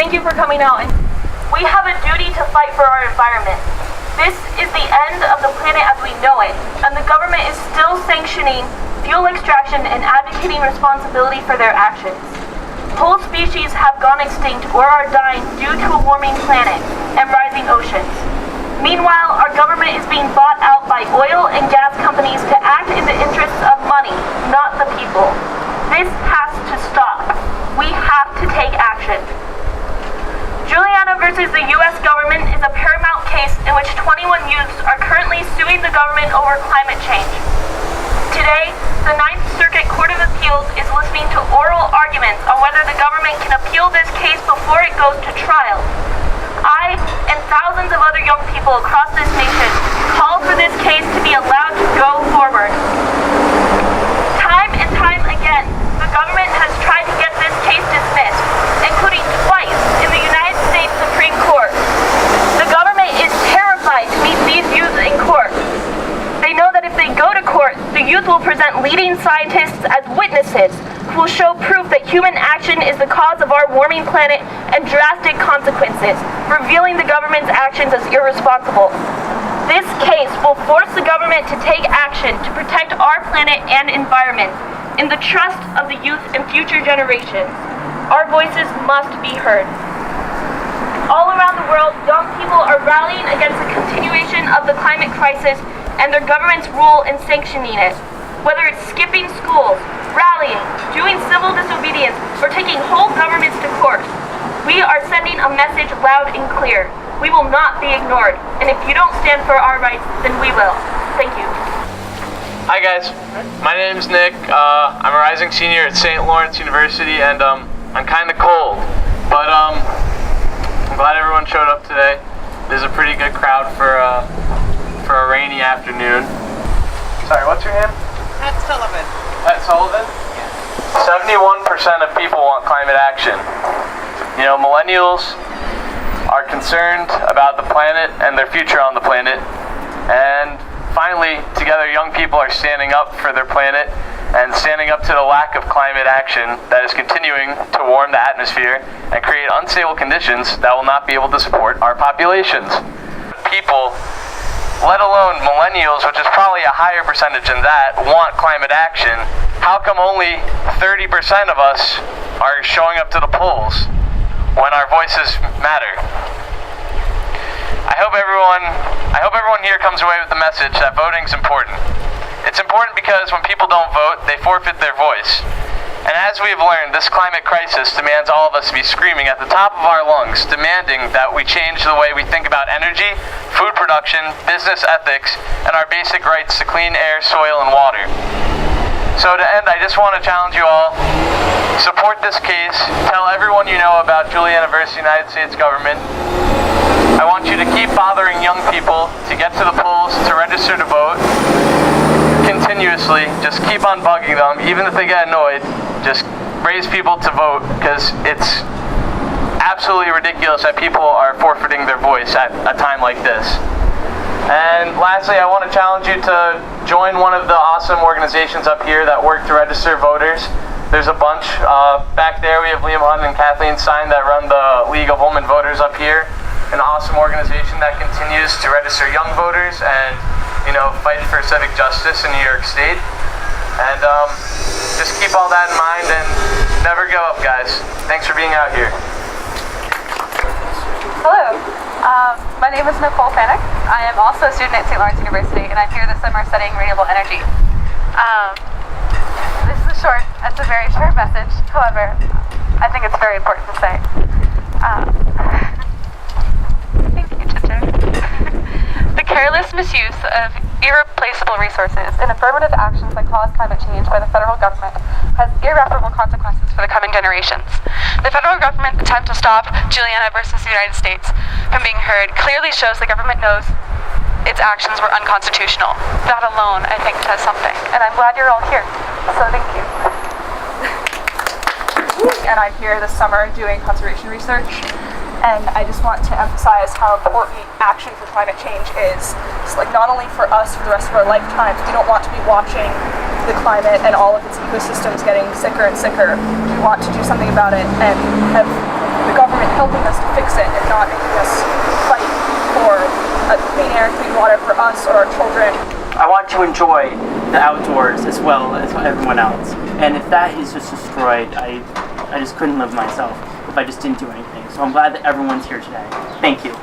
Thank you for coming out. And we have a duty to fight for our environment. This is the end of the planet as we know it, and the government is still sanctioning fuel extraction and advocating responsibility for their actions. Whole species have gone extinct or are dying due to a warming planet and rising oceans. Meanwhile, our government is being bought out by oil and gas companies to act in the interests of money, not the people. This has to stop. We have to take action. Julianna versus the U.S. government is a paramount case in which 21 youths are currently suing the government over climate change. Today, the Ninth Circuit Court of Appeals is listening to oral arguments on whether the government can appeal this case before it goes to trial. I and thousands of other young people across this nation call for this case to be allowed to go forward. Time and time again, the government has tried to get this case dismissed, including twice in the United States Supreme Court. The government is terrified to meet these youth in court. They know that if they go to court, the youth will present leading scientists as witnesses who will show proof that human action is the cause of our warming planet and drastic consequences, revealing the government's actions as irresponsible. This case will force the government to take action to protect our planet and environment in the trust of the youth and future generations. Our voices must be heard. All around the world, young people are rallying against the continuation of the climate crisis and their government's rule in sanctioning it. Whether it's skipping schools, rallying, doing civil disobedience, or taking whole governments to court, we are sending a message loud and clear. We will not be ignored, and if you don't stand for our rights, then we will. Thank you. Hi guys, my name's Nick. I'm a rising senior at St. Lawrence University, and I'm kind of cold, but I'm glad everyone showed up today. There's a pretty good crowd for a rainy afternoon. Sorry, what's your name? Pat Sullivan. Pat Sullivan? Yeah. 71% of people want climate action. You know, millennials are concerned about the planet and their future on the planet, and finally, together, young people are standing up for their planet and standing up to the lack of climate action that is continuing to warm the atmosphere and create unstable conditions that will not be able to support our populations. People, let alone millennials, which is probably a higher percentage than that, want climate action. How come only 30% of us are showing up to the polls when our voices matter? I hope everyone here comes away with the message that voting's important. It's important because when people don't vote, they forfeit their voice. And as we've learned, this climate crisis demands all of us to be screaming at the top of our lungs, demanding that we change the way we think about energy, food production, business ethics, and our basic rights to clean air, soil, and water. So to end, I just want to challenge you all, support this case, tell everyone you know about Julianna versus the United States government. I want you to keep bothering young people to get to the polls, to register to vote continuously. Just keep on bugging them, even if they get annoyed. Just raise people to vote, because it's absolutely ridiculous that people are forfeiting their voice at a time like this. And lastly, I want to challenge you to join one of the awesome organizations up here that work to register voters. There's a bunch. Back there we have Liam Hunt and Kathleen Stein that run the League of Women Voters up here. An awesome organization that continues to register young voters and, you know, fight for civic justice in New York State. And just keep all that in mind and never give up, guys. Thanks for being out here. Hello, my name is Nicole Panic. I am also a student at St. Lawrence University, and I'm here this summer studying renewable energy. This is a very short message. However, I think it's very important to say. Thank you, Ginger. The careless misuse of irreplaceable resources and affirmative actions that cause climate change by the federal government has irreparable consequences for the coming generations. The federal government attempt to stop Julianna versus the United States from being heard clearly shows the government knows its actions were unconstitutional. That alone, I think, says something. And I'm glad you're all here, so thank you. And I'm here this summer doing conservation research. And I just want to emphasize how important action for climate change is. It's like not only for us for the rest of our lifetimes, we don't want to be watching the climate and all of its ecosystems getting sicker and sicker. We want to do something about it and have the government helping us to fix it and not making us fight for clean air, clean water for us or our children. I want to enjoy the outdoors as well as everyone else. And if that is just destroyed, I just couldn't live myself if I just didn't do anything. So I'm glad that everyone's here today. Thank you.